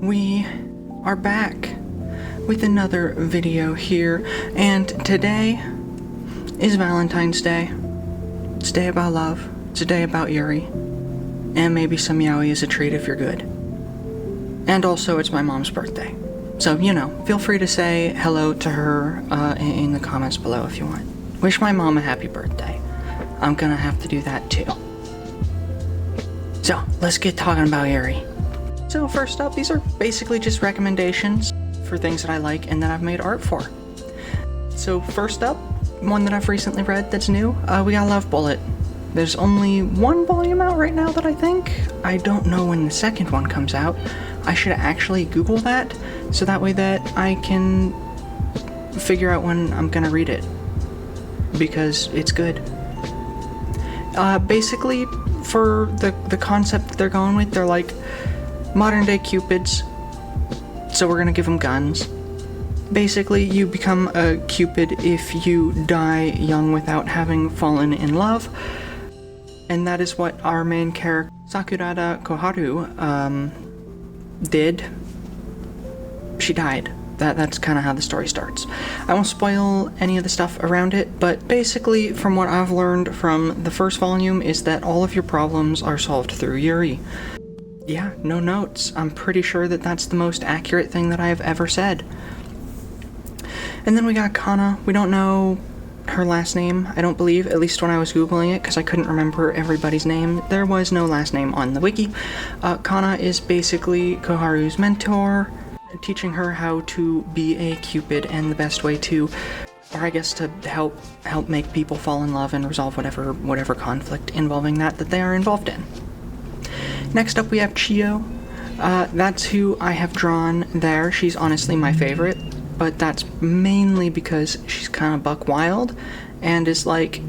we are back with another video here, and today is Valentine's Day. It's a day about love. It's a day about Yuri, and maybe some yaoi is a treat if you're good. And also, it's my mom's birthday. So, feel free to say hello to her in the comments below if you want. Wish my mom a happy birthday. I'm gonna have to do that too. So, let's get talking about Yuri. So first up, these are basically just recommendations for things that I like and that I've made art for. So first up, one that I've recently read that's new, we got Love Bullet. There's only one volume out right now that I think. I don't know when the second one comes out. I should actually Google that, so that way that I can figure out when I'm gonna read it, because it's good. Basically, for the concept that they're going with, they're like modern day Cupids, so we're gonna give them guns. Basically, you become a Cupid if you die young without having fallen in love, and that is what our main character, Sakurada Koharu, did. She died. That's kind of how the story starts. I won't spoil any of the stuff around it, but basically, from what I've learned from the first volume, is that all of your problems are solved through Yuri. Yeah, no notes. I'm pretty sure that that's the most accurate thing that I have ever said. And then we got Kana. We don't know her last name, I don't believe, at least when I was Googling it, because I couldn't remember everybody's name. There was no last name on the wiki. Kana is basically Koharu's mentor, teaching her how to be a Cupid and the best way to, or I guess to help make people fall in love and resolve whatever conflict involving that they are involved in. Next up we have Chio. That's who I have drawn there. She's honestly my favorite, but that's mainly because she's kind of buck wild and is like,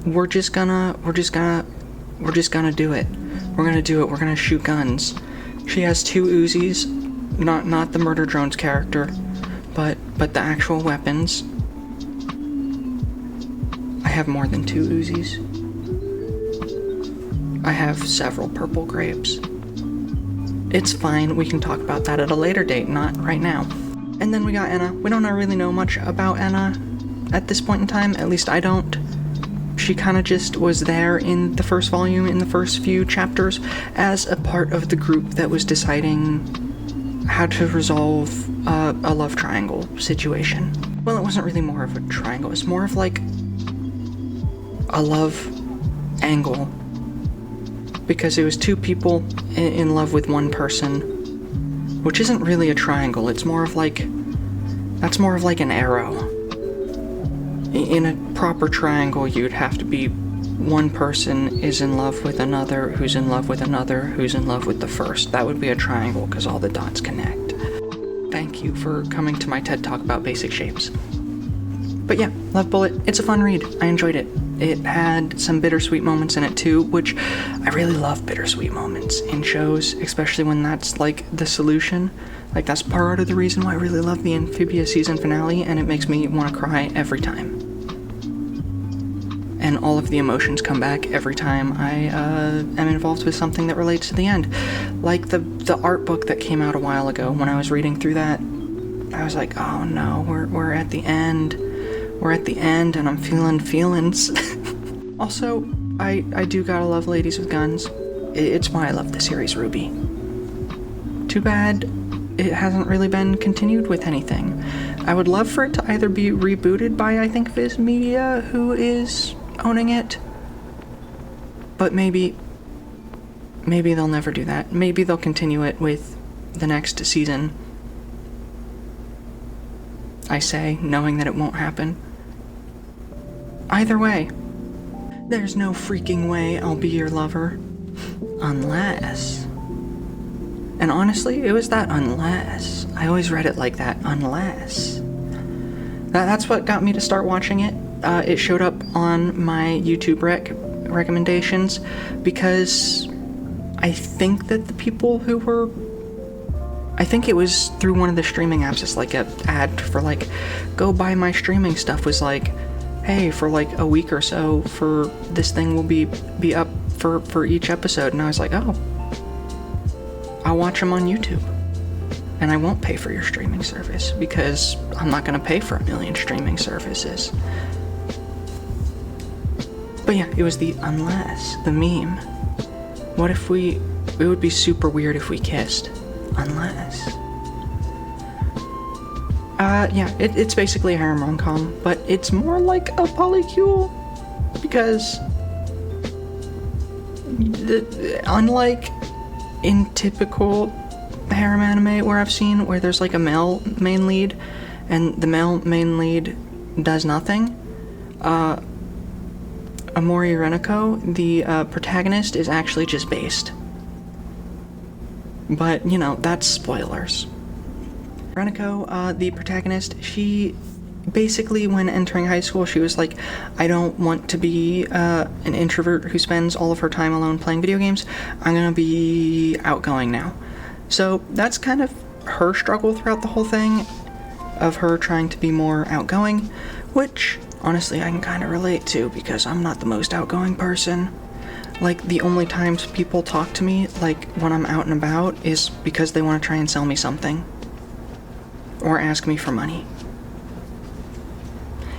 we're just gonna do it. We're gonna do it. We're gonna shoot guns. She has 2 Uzis, not the Murder Drones character, but the actual weapons. I have more than 2 Uzis. I have several purple grapes. It's fine, we can talk about that at a later date, not right now. And then we got Enna. We don't really know much about Enna at this point in time, at least I don't. She kind of just was there in the first volume, in the first few chapters, as a part of the group that was deciding how to resolve a love triangle situation. Well, it wasn't really more of a triangle, it's more of like a love angle, because it was 2 people in love with one person, which isn't really a triangle. It's more of like, that's more of like an arrow. In a proper triangle, you'd have to be one person is in love with another, who's in love with another, who's in love with the first. That would be a triangle, because all the dots connect. Thank you for coming to my TED Talk about basic shapes. But yeah, Love Bullet, it's a fun read. I enjoyed it. It had some bittersweet moments in it too, which I really love bittersweet moments in shows, especially when that's like the solution. Like, that's part of the reason why I really love the Amphibia season finale, and it makes me want to cry every time. And all of the emotions come back every time I am involved with something that relates to the end. Like the art book that came out a while ago. When I was reading through that, I was like, oh no, we're at the end. We're at the end and I'm feeling feelings. Also, I do gotta love ladies with guns. It's why I love the series RWBY. Too bad it hasn't really been continued with anything. I would love for it to either be rebooted by, I think, Viz Media, who is owning it. But maybe they'll never do that. Maybe they'll continue it with the next season. I say, knowing that it won't happen. Either way, there's no freaking way I'll be your lover. Unless. And honestly, it was that unless. I always read it like that, unless. That's what got me to start watching it. It showed up on my YouTube recommendations because I think that the people who were... I think it was through one of the streaming apps. It's like an ad for like, go buy my streaming stuff, was like, hey, for like a week or so, for this thing will be up for each episode. And I was like, oh, I'll watch them on YouTube. and I won't pay for your streaming service because I'm not gonna pay for a million streaming services. But yeah, it was the unless, the meme. What if it would be super weird if we kissed. Unless. Yeah, it's basically a harem rom-com, but it's more like a polycule, because unlike in typical harem anime where I've seen where there's like a male main lead, and the male main lead does nothing, Amori Renako, the protagonist, is actually just based. But, you know, that's spoilers. Renako, the protagonist, she basically, when entering high school, she was like, I don't want to be an introvert who spends all of her time alone playing video games. I'm gonna be outgoing now. So that's kind of her struggle throughout the whole thing, of her trying to be more outgoing, which honestly I can kind of relate to because I'm not the most outgoing person. Like, the only times people talk to me, like when I'm out and about, is because they want to try and sell me something or ask me for money.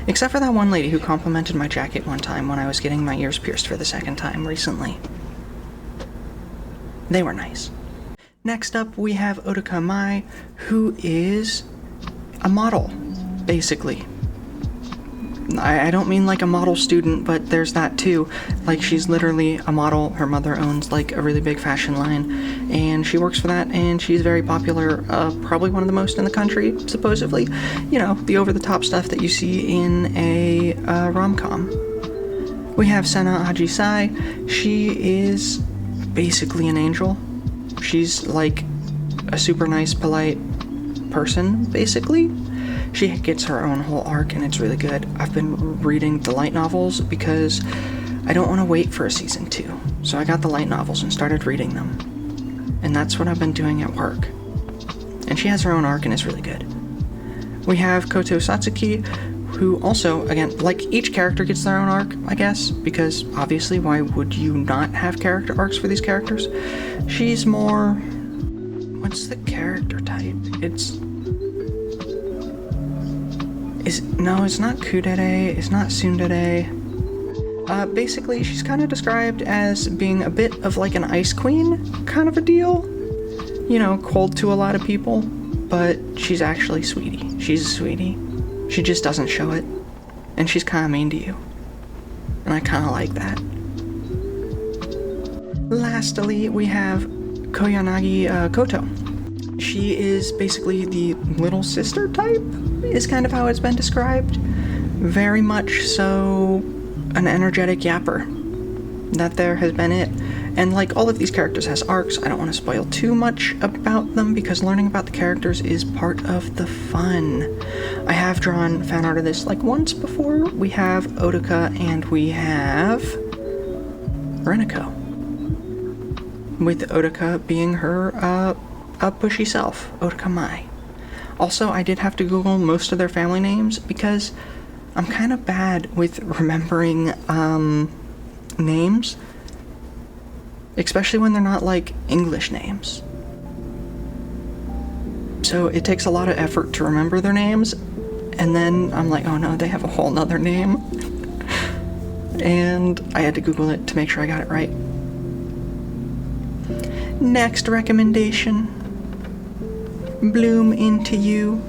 Except for that one lady who complimented my jacket one time when I was getting my ears pierced for the second time recently. They were nice. Next up, we have Otaka Mai, who is a model, basically. I don't mean like a model student, but there's that too. Like, she's literally a model. Her mother owns like a really big fashion line, and she works for that, and she's very popular, probably one of the most in the country, supposedly. You know, the over-the-top stuff that you see in a rom-com. We have Sena Hajisai. She is basically an angel. She's like a super nice, polite person, basically. She gets her own whole arc, and it's really good. I've been reading the light novels because I don't want to wait for a season 2. So I got the light novels and started reading them. And that's what I've been doing at work. And she has her own arc, and it's really good. We have Koto Satsuki, who also, again, like, each character gets their own arc, I guess, because obviously why would you not have character arcs for these characters? She's more... what's the character type? No, it's not kudere, it's not tsundere. Basically, she's kind of described as being a bit of like an ice queen kind of a deal. You know, cold to a lot of people, but she's actually sweetie. She's a sweetie. She just doesn't show it. And she's kind of mean to you. And I kind of like that. Lastly, we have Koyanagi Koto. She is basically the little sister type, is kind of how it's been described. Very much so an energetic yapper. That there has been it. And like all of these characters has arcs. I don't want to spoil too much about them because learning about the characters is part of the fun. I have drawn fan art of this like once before. We have Otaka and we have Renako. With Otaka being her a pushy self, Otaka Mai. Also, I did have to Google most of their family names because I'm kind of bad with remembering names, especially when they're not like English names. So it takes a lot of effort to remember their names, and then I'm like, oh no, they have a whole nother name. And I had to Google it to make sure I got it right. Next recommendation. Bloom Into You.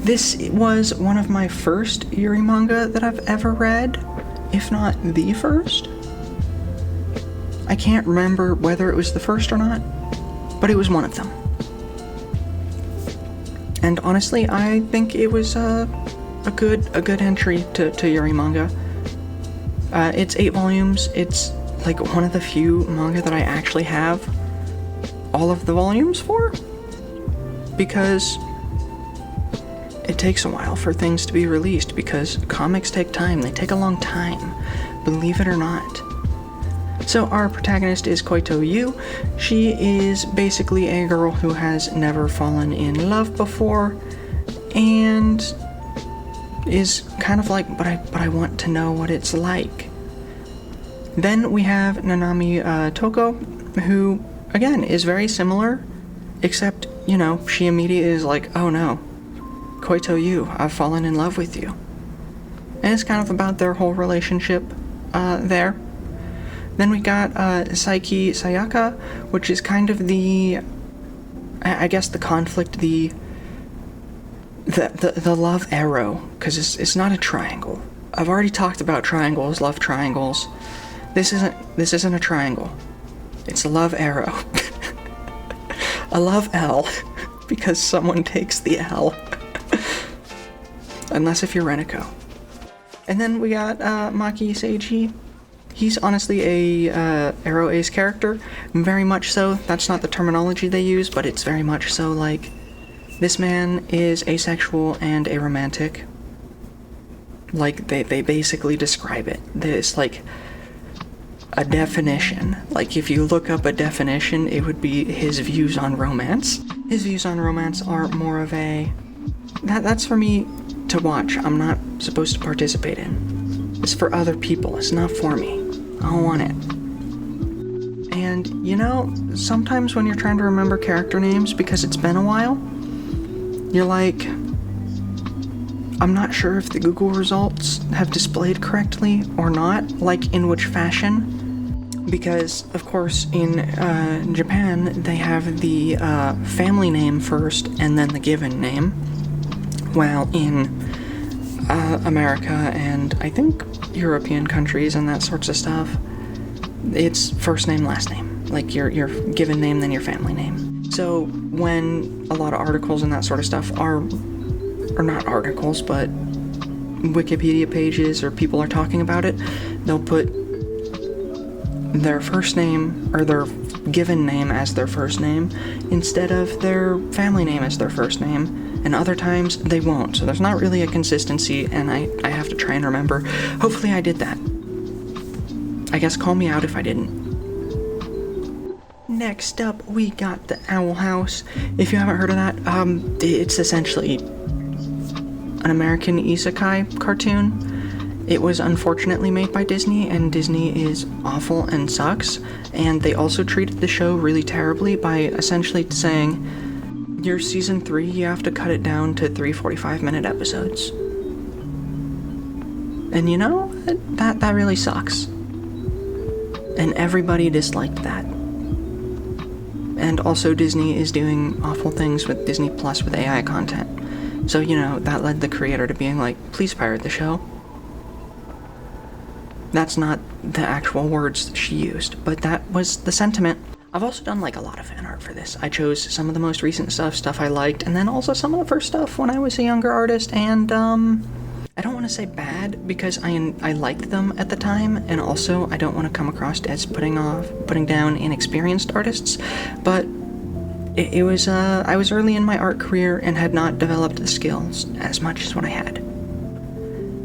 This was one of my first Yuri manga that I've ever read, if not the first. I can't remember whether it was the first or not, but it was one of them. And honestly, I think it was a good entry to Yuri manga. It's 8 volumes. It's like one of the few manga that I actually have all of the volumes for, because it takes a while for things to be released, because comics take time. They take a long time, believe it or not. So our protagonist is Koito Yu. She is basically a girl who has never fallen in love before, and is kind of like, but I want to know what it's like. Then we have Nanami Toko, who, again, is very similar Except, you know, she immediately is like, oh no, Koito Yu, I've fallen in love with you. And it's kind of about their whole relationship there. Then we got Saiki Sayaka, which is kind of the, I guess, the conflict, the love arrow, because it's not a triangle. I've already talked about triangles, love triangles. This isn't a triangle. It's a love arrow. A love L, because someone takes the L. Unless if you're Reniko. And then we got Maki Seiji. He's honestly a Arrow Ace character, very much so. That's not the terminology they use, but it's very much so. Like, this man is asexual and aromantic. Like, they basically describe it. There's like a definition. Like, if you look up a definition, it would be his views on romance. His views on romance are more of a, that's for me to watch. I'm not supposed to participate in. It's for other people. It's not for me. I don't want it. And, you know, sometimes when you're trying to remember character names because it's been a while, you're like, I'm not sure if the Google results have displayed correctly or not, like in which fashion. Because, of course, in Japan, they have the family name first and then the given name. While in America and I think European countries and that sorts of stuff, it's first name, last name. Like your given name, then your family name. So when a lot of articles and that sort of stuff are, or not articles, but Wikipedia pages or people are talking about it, they'll put their first name or their given name as their first name instead of their family name as their first name. And other times they won't. So there's not really a consistency, and I have to try and remember. Hopefully I did that. I guess call me out if I didn't. Next up, we got the Owl House. If you haven't heard of that, it's essentially an American isekai cartoon. It was unfortunately made by Disney, and Disney is awful and sucks. And they also treated the show really terribly by essentially saying, your season 3, you have to cut it down to 3 45-minute episodes. And you know, that really sucks. And everybody disliked that. And also Disney is doing awful things with Disney Plus with AI content. So, you know, that led the creator to being like, please pirate the show. That's not the actual words she used, but that was the sentiment. I've also done like a lot of fan art for this. I chose some of the most recent stuff I liked, and then also some of the first stuff when I was a younger artist, and I don't want to say bad because I liked them at the time, and also I don't want to come across as putting down inexperienced artists, but it was I was early in my art career and had not developed the skills as much as what I had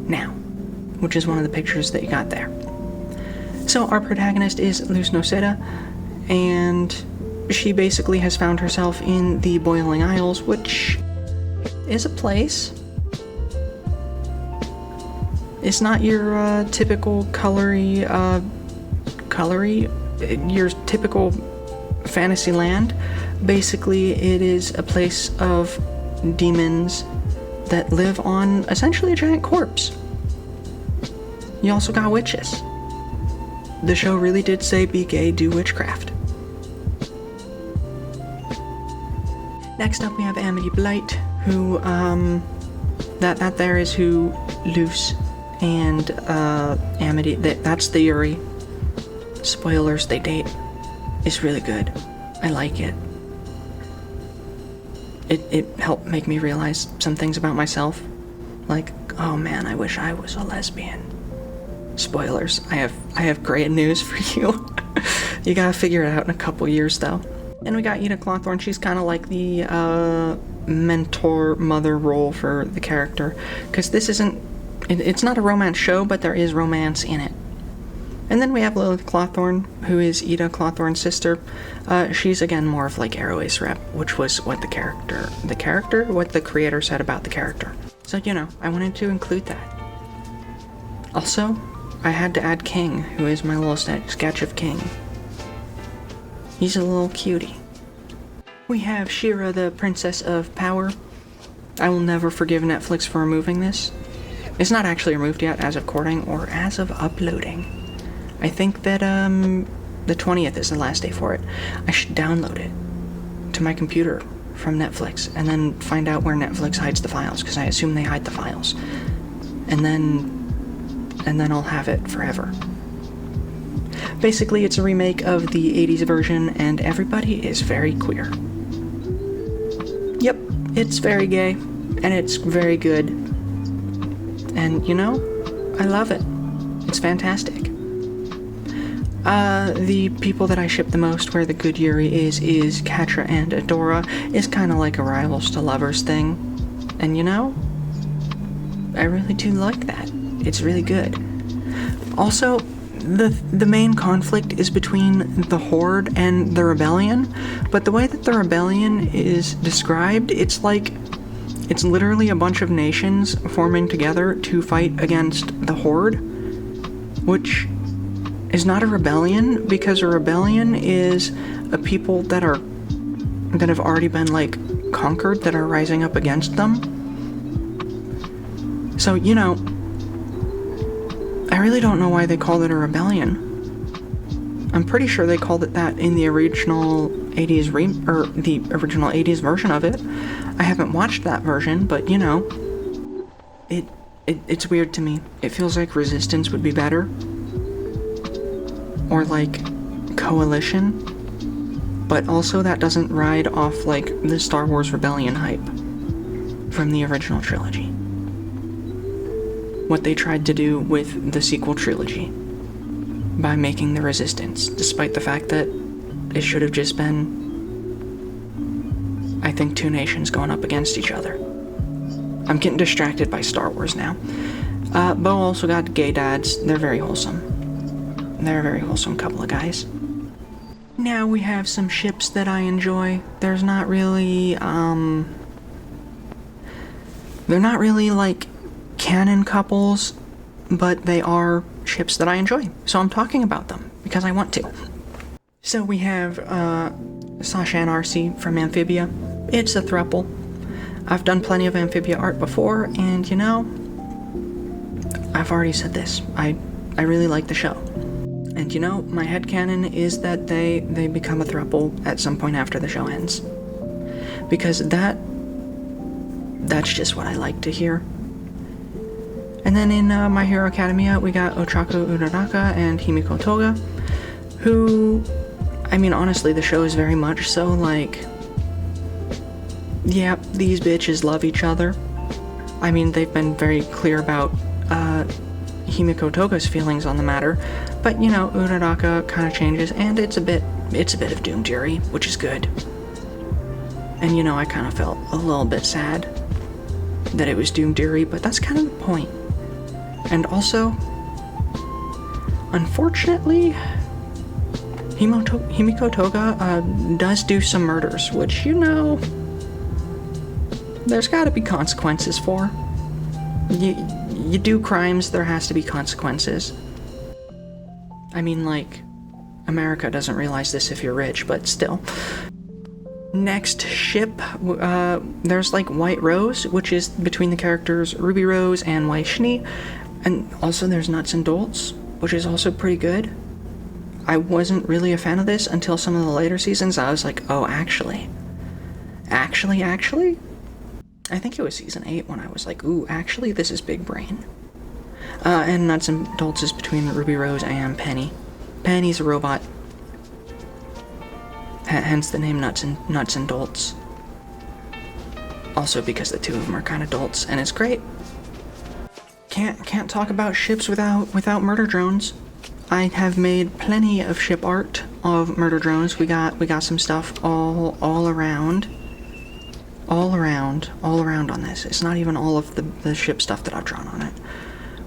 now, which is one of the pictures that you got there. So our protagonist is Luz Noceda, and she basically has found herself in the Boiling Isles, which is a place. It's not your typical your typical fantasy land. Basically, it is a place of demons that live on essentially a giant corpse. You also got witches. The show really did say be gay, do witchcraft. Next up we have Amity Blight, who, that there is who Luce and Amity, that's the Yuri. Spoilers, they date. It's really good. I like it. It helped make me realize some things about myself. Like, oh man, I wish I was a lesbian. Spoilers, I have great news for you. You gotta figure it out in a couple years though. And we got Ida Clawthorne. She's kind of like the mentor mother role for the character, because this it's not a romance show, but there is romance in it. And then we have Lilith Clawthorne, who is Ida Clawthorne's sister. She's again more of like Arrow Ace rep, which was what what the creator said about the character. So, you know, I wanted to include that. Also, I had to add King, who is my little sketch of King. He's a little cutie. We have Shira, the Princess of Power. I will never forgive Netflix for removing this. It's not actually removed yet as of recording or as of uploading. I think that the 20th is the last day for it. I should download it to my computer from Netflix and then find out where Netflix hides the files, because I assume they hide the files. And then I'll have it forever. Basically, it's a remake of the 80s version, and everybody is very queer. Yep, it's very gay, and it's very good. And, you know, I love it. It's fantastic. The people that I ship the most, where the good Yuri is Katra and Adora. Is kind of like a rivals to lovers thing. And, you know, I really do like that. It's really good. Also, the main conflict is between the Horde and the Rebellion, but the way that the Rebellion is described, it's like, it's literally a bunch of nations forming together to fight against the Horde, which is not a rebellion, because a rebellion is a people that have already been, like, conquered, that are rising up against them. So, you know, I really don't know why they called it a rebellion. I'm pretty sure they called it that in the original 80s the original 80s version of it. I haven't watched that version, but you know, it's weird to me. It feels like Resistance would be better, or like Coalition, but also that doesn't ride off like the Star Wars Rebellion hype from the original trilogy. What they tried to do with the sequel trilogy by making the Resistance, despite the fact that it should have just been, I think, two nations going up against each other. I'm getting distracted by Star Wars now. Bo also got gay dads. They're very wholesome. They're a very wholesome couple of guys. Now we have some ships that I enjoy. There's not really, they're not really like canon couples, but they are ships that I enjoy, so I'm talking about them because I want to. So we have Sasha and Arcee from Amphibia. It's a throuple. I've done plenty of Amphibia art before, and you know, I've already said this, I really like the show. And you know, my headcanon is that they become a throuple at some point after the show ends, because that's just what I like to hear. And then in My Hero Academia, we got Ochaku Uraraka and Himiko Toga, who, I mean, honestly, the show is very much so like, yeah, these bitches love each other. I mean, they've been very clear about Himiko Toga's feelings on the matter, but you know, Uraraka kind of changes, and it's a bit of doomed Yuri, which is good. And you know, I kind of felt a little bit sad that it was doomed Yuri, but that's kind of the point. And also, unfortunately, Himiko Toga does do some murders, which, you know, there's gotta be consequences for. You do crimes, there has to be consequences. I mean, like, America doesn't realize this if you're rich, but still. Next ship, there's like White Rose, which is between the characters Ruby Rose and White Schnee. And also there's Nuts and Bolts, which is also pretty good. I wasn't really a fan of this until some of the later seasons. I was like, oh, actually? I think it was season 8 when I was like, ooh, actually, this is big brain. And Nuts and Bolts is between Ruby Rose and Penny. Penny's a robot. Hence the name Nuts and Bolts. Also because the two of them are kind of dolts, and it's great. Can't talk about ships without murder drones. I have made plenty of ship art of murder drones. We got some stuff all around on this. It's not even all of the ship stuff that I've drawn on it.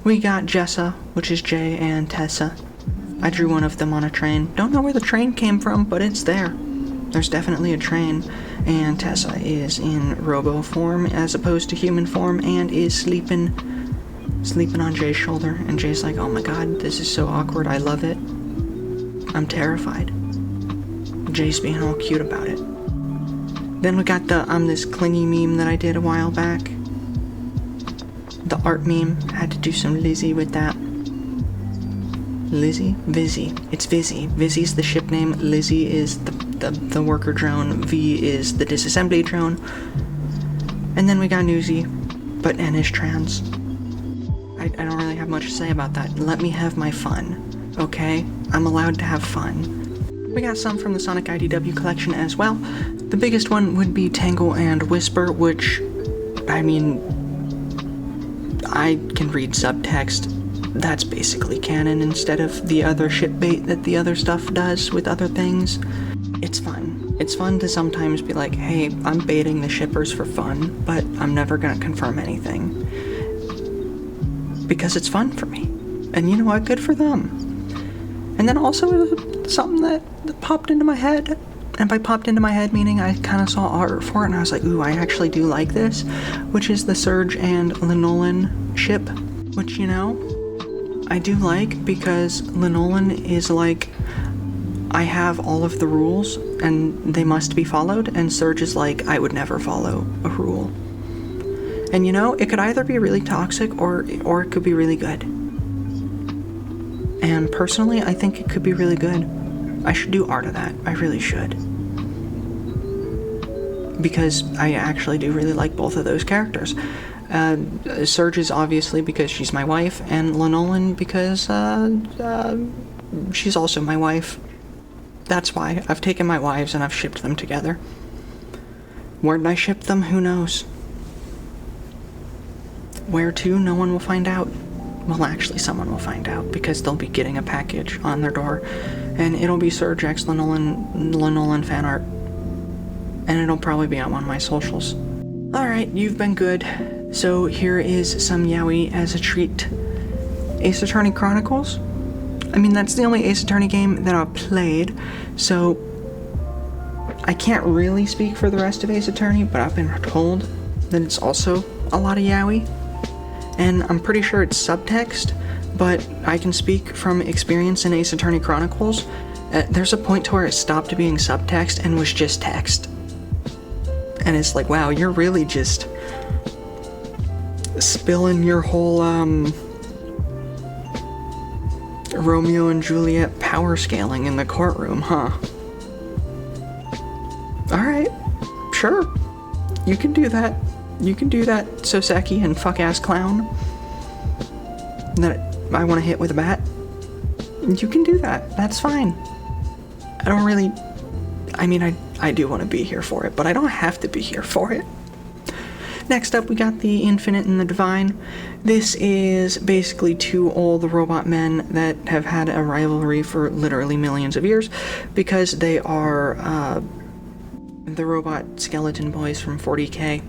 We got Jessa, which is Jay, and Tessa. I drew one of them on a train. Don't know where the train came from, but it's there. There's definitely a train, and Tessa is in robo form as opposed to human form, and is sleeping on Jay's shoulder, and Jay's like, oh my god, this is so awkward, I love it. I'm terrified. Jay's being all cute about it. Then we got the I'm this clingy meme that I did a while back. The art meme. Had to do some Lizzie with that. Lizzie? Vizzy. It's Vizzy. Vizzy's the ship name. Lizzie is the worker drone. V is the disassembly drone. And then we got Newsy, but N is trans. I don't really have much to say about that. Let me have my fun, okay? I'm allowed to have fun. We got some from the Sonic IDW collection as well. The biggest one would be Tangle and Whisper, which, I mean, I can read subtext. That's basically canon instead of the other shitbait that the other stuff does with other things. It's fun. It's fun to sometimes be like, hey, I'm baiting the shippers for fun, but I'm never gonna confirm anything. Because it's fun for me. And you know what? Good for them. And then also something that popped into my head. And by popped into my head, meaning I kind of saw art for it and I was like, ooh, I actually do like this. Which is the Surge and Linoleum ship. Which, you know, I do like because Linoleum is like, I have all of the rules and they must be followed. And Surge is like, I would never follow a rule. And you know, it could either be really toxic or it could be really good. And personally, I think it could be really good. I should do art of that. I really should. Because I actually do really like both of those characters. Surge is obviously because she's my wife, and Linoleum because she's also my wife. That's why. I've taken my wives and I've shipped them together. Where did I ship them? Who knows? Where to? No one will find out. Well, actually, someone will find out because they'll be getting a package on their door, and it'll be Surge X Linoleum fan art, and it'll probably be on one of my socials. Alright, you've been good. So here is some yaoi as a treat. Ace Attorney Chronicles. I mean, that's the only Ace Attorney game that I've played, so I can't really speak for the rest of Ace Attorney, but I've been told that it's also a lot of yaoi. And I'm pretty sure it's subtext, but I can speak from experience in Ace Attorney Chronicles. There's a point to where it stopped being subtext and was just text. And it's like, wow, you're really just spilling your whole, Romeo and Juliet power scaling in the courtroom, huh? Alright, sure. You can do that. You can do that, Soseki and fuck-ass clown. That I want to hit with a bat. You can do that. That's fine. I don't really... I mean, I do want to be here for it, but I don't have to be here for it. Next up, we got the Infinite and the Divine. This is basically two old robot men that have had a rivalry for literally millions of years because they are the robot skeleton boys from 40K.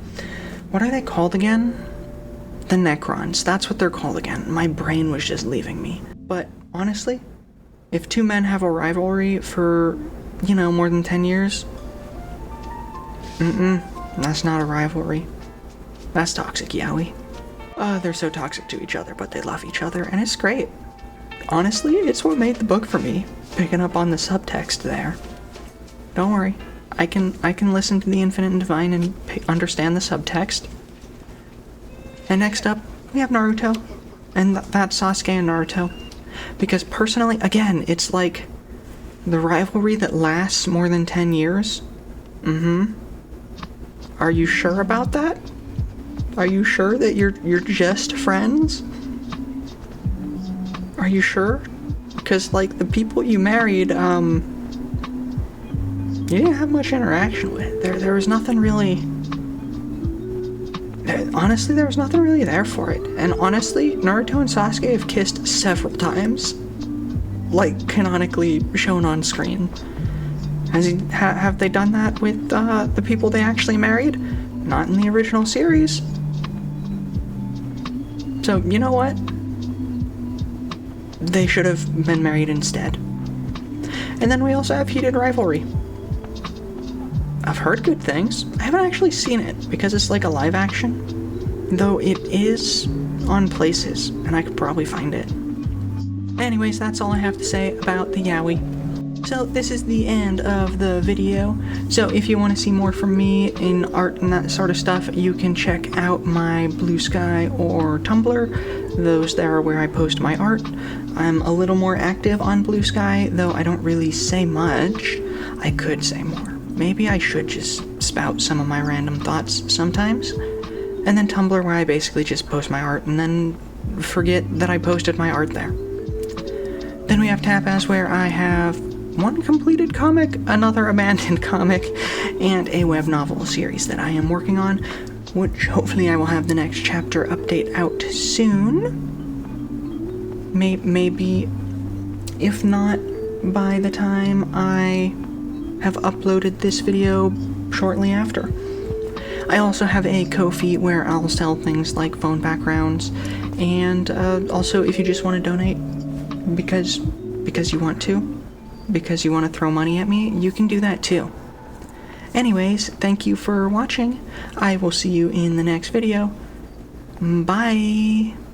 What are they called again? The Necrons. That's what they're called again. My brain was just leaving me. But honestly, if two men have a rivalry for, you know, more than 10 years, that's not a rivalry. That's toxic yaoi. They're so toxic to each other, but they love each other, and it's great. Honestly, it's what made the book for me, picking up on the subtext there. Don't worry. I can listen to the Infinite and Divine and understand the subtext. And next up, we have Naruto. And that's Sasuke and Naruto. Because personally, again, it's like the rivalry that lasts more than 10 years. Are you sure about that? Are you sure that you're just friends? Are you sure? Because, like, the people you married, you didn't have much interaction with. There was nothing really... Honestly, there was nothing really there for it. And honestly, Naruto and Sasuke have kissed several times. Like, canonically shown on screen. Have they done that with the people they actually married? Not in the original series. So, you know what? They should have been married instead. And then we also have Heated Rivalry. I've heard good things. I haven't actually seen it because it's like a live action, though it is on places and I could probably find it. Anyways, that's all I have to say about the yaoi. So this is the end of the video. So if you want to see more from me in art and that sort of stuff, you can check out my Blue Sky or Tumblr. Those there are where I post my art. I'm a little more active on Blue Sky, though I don't really say much. I could say more. Maybe I should just spout some of my random thoughts sometimes. And then Tumblr, where I basically just post my art and then forget that I posted my art there. Then we have Tapaz, where I have one completed comic, another abandoned comic, and a web novel series that I am working on, which hopefully I will have the next chapter update out soon. Maybe, if not by the time I have uploaded this video shortly after. I also have a Ko-fi where I'll sell things like phone backgrounds, and also if you just want to donate because you want to, because you want to throw money at me, you can do that too. Anyways, thank you for watching. I will see you in the next video. Bye!